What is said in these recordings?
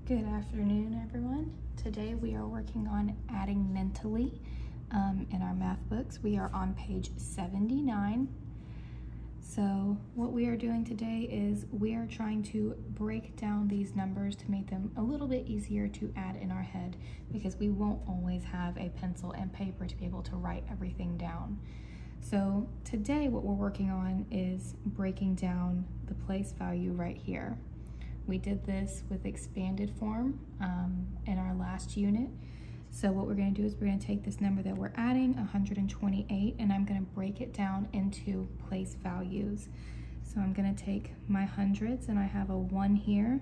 Good afternoon, everyone. Today we are working on adding mentally in our math books. We are on page 79. So what we are doing today is we are trying to break down these numbers to make them a little bit easier to add in our head, because we won't always have a pencil and paper to be able to write everything down. So today what we're working on is breaking down the place value right here. We did this with expanded form in our last unit. So what we're going to do is we're going to take this number that we're adding, 128, and I'm going to break it down into place values. So I'm going to take my hundreds, and I have a 1 here.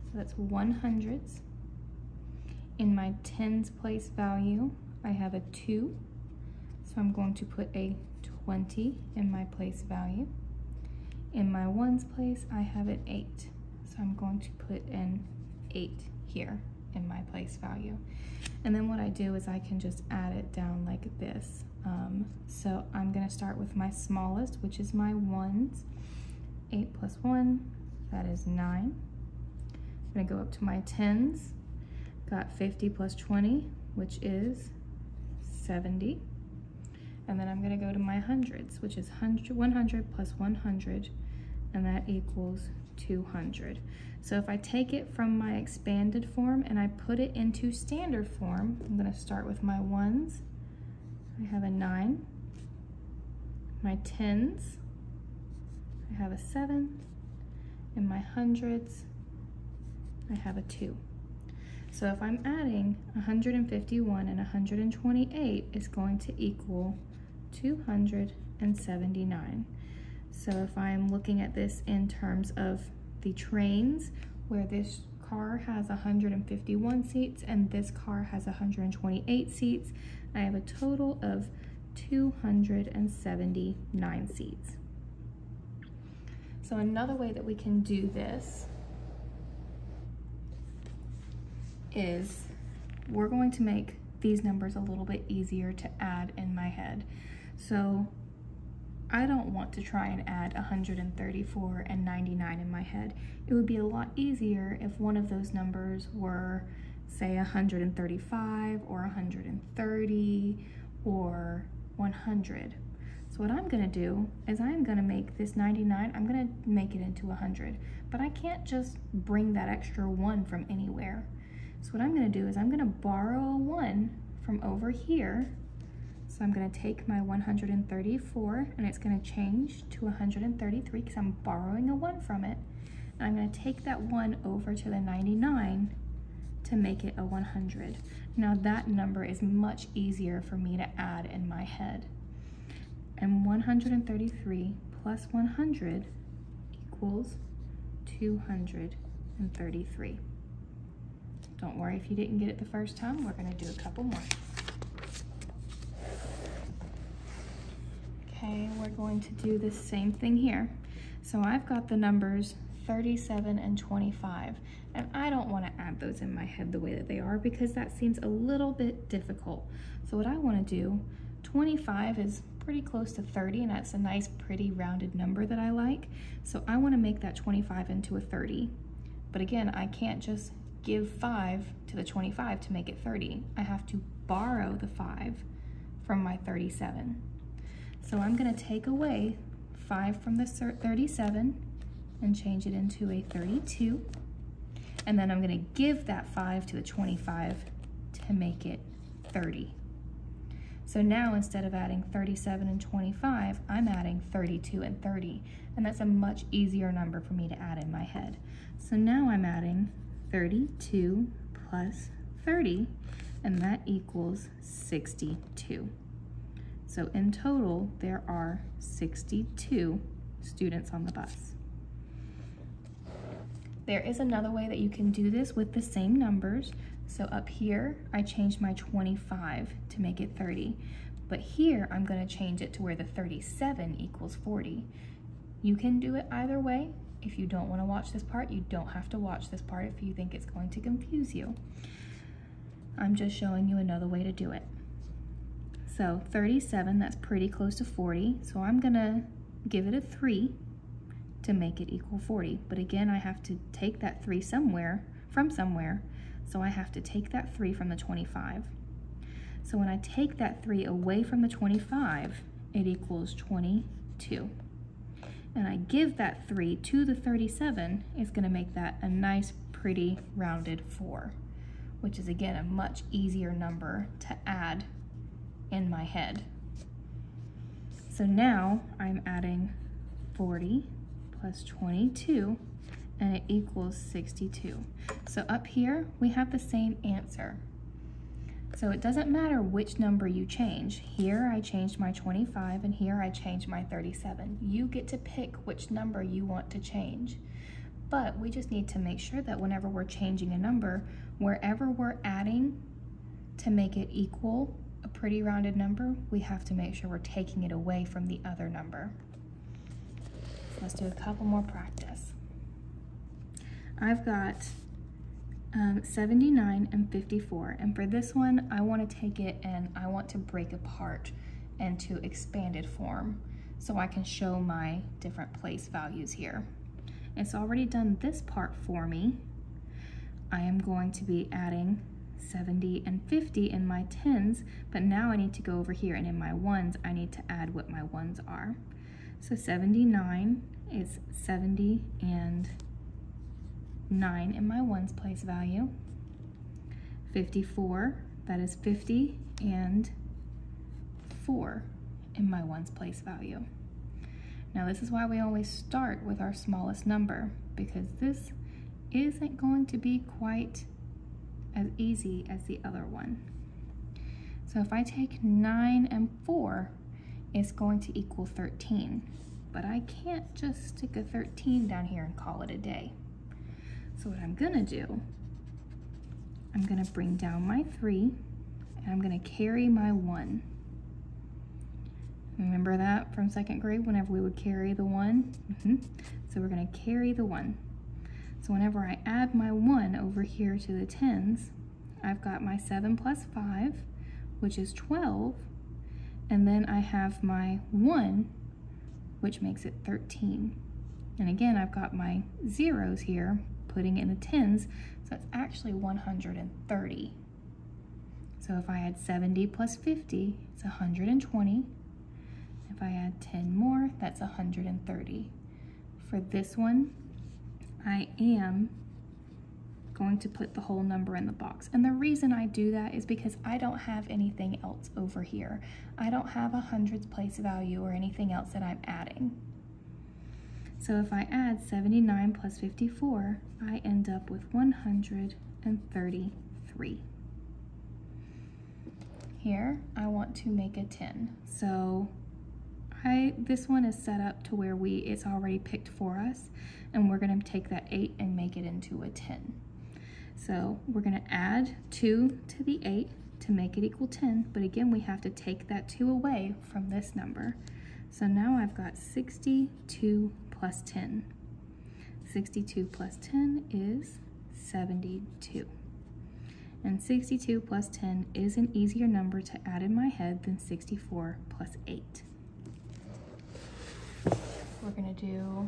So that's 100ths. In my tens place value, I have a 2. So I'm going to put a 20 in my place value. In my ones place, I have an 8. So I'm going to put an 8 here in my place value. And then what I do is I can just add it down like this. So I'm going to start with my smallest, which is my ones. 8 plus 1, that is 9. I'm going to go up to my tens. Got 50 plus 20, which is 70. And then I'm going to go to my hundreds, which is 100 plus 100, and that equals 200. So if I take it from my expanded form and I put it into standard form, I'm going to start with my ones. I have a 9. My tens, I have a 7. And my hundreds, I have a 2. So if I'm adding 151 and 128, it's going to equal 279. So if I'm looking at this in terms of the trains, where this car has 151 seats and this car has 128 seats, I have a total of 279 seats. So another way that we can do this is we're going to make these numbers a little bit easier to add in my head. So I don't want to try and add 134 and 99 in my head. It would be a lot easier if one of those numbers were, say, 135 or 130 or 100. So what I'm going to do is I'm going to make this 99, I'm going to make it into 100. But I can't just bring that extra 1 from anywhere. So what I'm going to do is I'm going to borrow a 1 from over here. So I'm going to take my 134 and it's going to change to 133 because I'm borrowing a 1 from it. And I'm going to take that 1 over to the 99 to make it a 100. Now that number is much easier for me to add in my head. And 133 plus 100 equals 233. Don't worry if you didn't get it the first time, we're going to do a couple more. Okay, we're going to do the same thing here. So I've got the numbers 37 and 25, and I don't want to add those in my head the way that they are because that seems a little bit difficult. So what I want to do, 25 is pretty close to 30, and that's a nice pretty rounded number that I like. So I want to make that 25 into a 30. But again, I can't just give 5 to the 25 to make it 30. I have to borrow the 5 from my 37. So I'm going to take away 5 from the 37 and change it into a 32. And then I'm going to give that 5 to the 25 to make it 30. So now instead of adding 37 and 25, I'm adding 32 and 30. And that's a much easier number for me to add in my head. So now I'm adding 32 plus 30, and that equals 62. So in total, there are 62 students on the bus. There is another way that you can do this with the same numbers. So up here, I changed my 25 to make it 30. But here, I'm going to change it to where the 37 equals 40. You can do it either way. If you don't want to watch this part, you don't have to watch this part if you think it's going to confuse you. I'm just showing you another way to do it. So 37, that's pretty close to 40. So I'm gonna give it a 3 to make it equal 40. But again, I have to take that 3 somewhere from somewhere, so I have to take that 3 from the 25. So when I take that 3 away from the 25, it equals 22. And I give that 3 to the 37, it's going to make that a nice, pretty, rounded 4, which is, again, a much easier number to add in my head. So now I'm adding 40 plus 22, and it equals 62. So up here, we have the same answer. So it doesn't matter which number you change. Here I changed my 25, and here I changed my 37. You get to pick which number you want to change. But we just need to make sure that whenever we're changing a number, wherever we're adding to make it equal a pretty rounded number, we have to make sure we're taking it away from the other number. Let's do a couple more practice. I've got 79 and 54, and for this one I want to take it and I want to break apart into expanded form so I can show my different place values here. It's already done this part for me. I am going to be adding 70 and 50 in my tens, but now I need to go over here, and in my ones I need to add what my ones are. So 79 is 70 and 9 in my ones place value. 54, that is 50 and 4 in my ones place value. Now this is why we always start with our smallest number, because this isn't going to be quite as easy as the other one. So if I take 9 and 4, it's going to equal 13. But I can't just stick a 13 down here and call it a day. So what I'm gonna do, I'm gonna bring down my 3, and I'm gonna carry my 1. Remember that from 2nd grade, whenever we would carry the 1? So we're gonna carry the 1. So whenever I add my 1 over here to the tens, I've got my 7 plus 5, which is 12, and then I have my 1, which makes it 13. And again, I've got my zeros here, putting it in the tens, so it's actually 130. So if I add 70 plus 50, it's 120. If I add 10 more, that's 130. For this one, I am going to put the whole number in the box. And the reason I do that is because I don't have anything else over here. I don't have a hundreds place value or anything else that I'm adding. So if I add 79 plus 54, I end up with 133. Here, I want to make a 10. So this one is set up to where it's already picked for us, and we're gonna take that 8 and make it into a 10. So we're gonna add 2 to the 8 to make it equal 10, but again, we have to take that 2 away from this number. So now I've got 62 plus 10. 62 plus 10 is 72. And 62 plus 10 is an easier number to add in my head than 64 plus 8. We're gonna do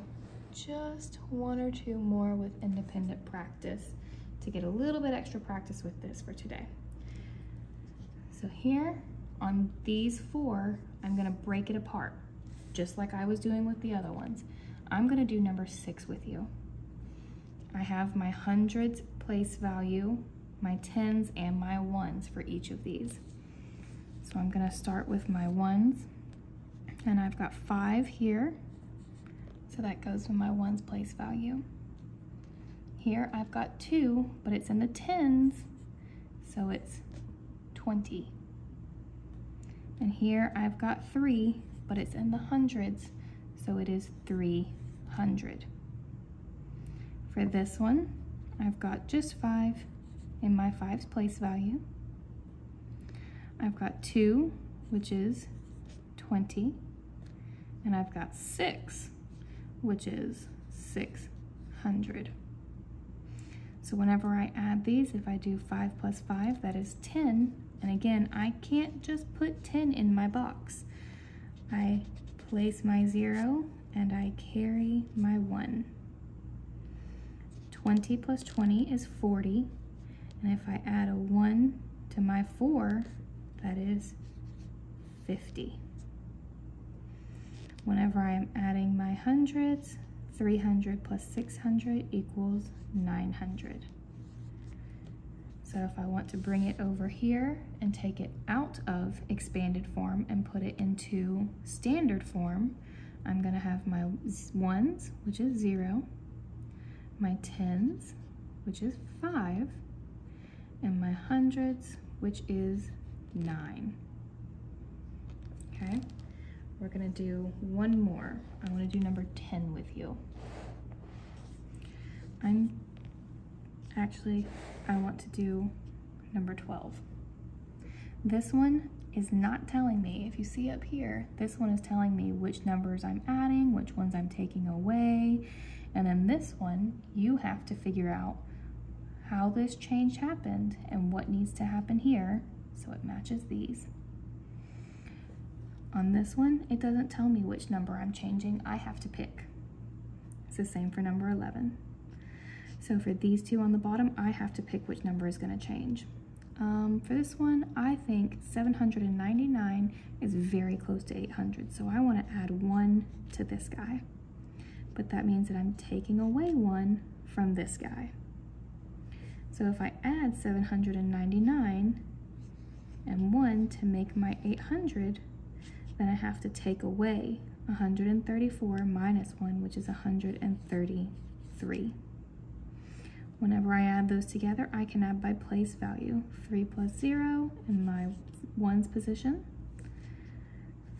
just 1 or 2 more with independent practice to get a little bit extra practice with this for today. So here on these 4, I'm gonna break it apart, just like I was doing with the other ones. I'm gonna do number 6 with you. I have my hundreds place value, my tens, and my ones for each of these. So I'm gonna start with my ones, and I've got 5 here, so that goes with my ones place value. Here I've got 2, but it's in the tens, so it's 20. And here I've got 3, but it's in the hundreds, so it is 300. For this one, I've got just 5 in my 5's place value. I've got 2, which is 20, and I've got 6, which is 600. So whenever I add these, if I do 5 plus 5, that is 10. And again, I can't just put 10 in my box. I place my 0 and I carry my 1. 20 plus 20 is 40. And if I add a 1 to my 4, that is 50. Whenever I am adding my hundreds, 300 plus 600 equals 900. So if I want to bring it over here and take it out of expanded form and put it into standard form, I'm going to have my ones, which is 0, my tens, which is 5, and my hundreds, which is 9. Okay, we're going to do one more. I want to do number 10 with you. I want to do number 12. This one is not telling me, if you see up here, this one is telling me which numbers I'm adding, which ones I'm taking away, and then this one, you have to figure out how this change happened and what needs to happen here so it matches these. On this one, it doesn't tell me which number I'm changing. I have to pick. It's the same for number 11. So for these two on the bottom, I have to pick which number is going to change. For this one, I think 799 is very close to 800, so I want to add 1 to this guy. But that means that I'm taking away 1 from this guy. So if I add 799 and 1 to make my 800, then I have to take away 134 minus 1, which is 133. Whenever I add those together, I can add by place value. 3 plus 0 in my ones position,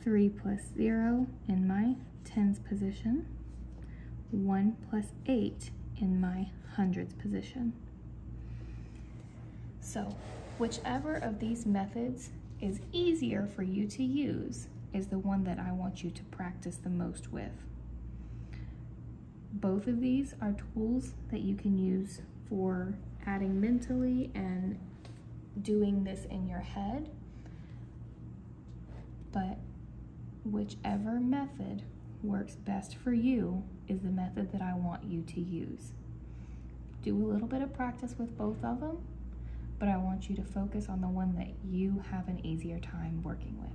3 plus 0 in my tens position, 1 plus 8 in my hundreds position. So, whichever of these methods is easier for you to use is the one that I want you to practice the most with. Both of these are tools that you can use for adding mentally and doing this in your head, but whichever method works best for you is the method that I want you to use. Do a little bit of practice with both of them, but I want you to focus on the one that you have an easier time working with.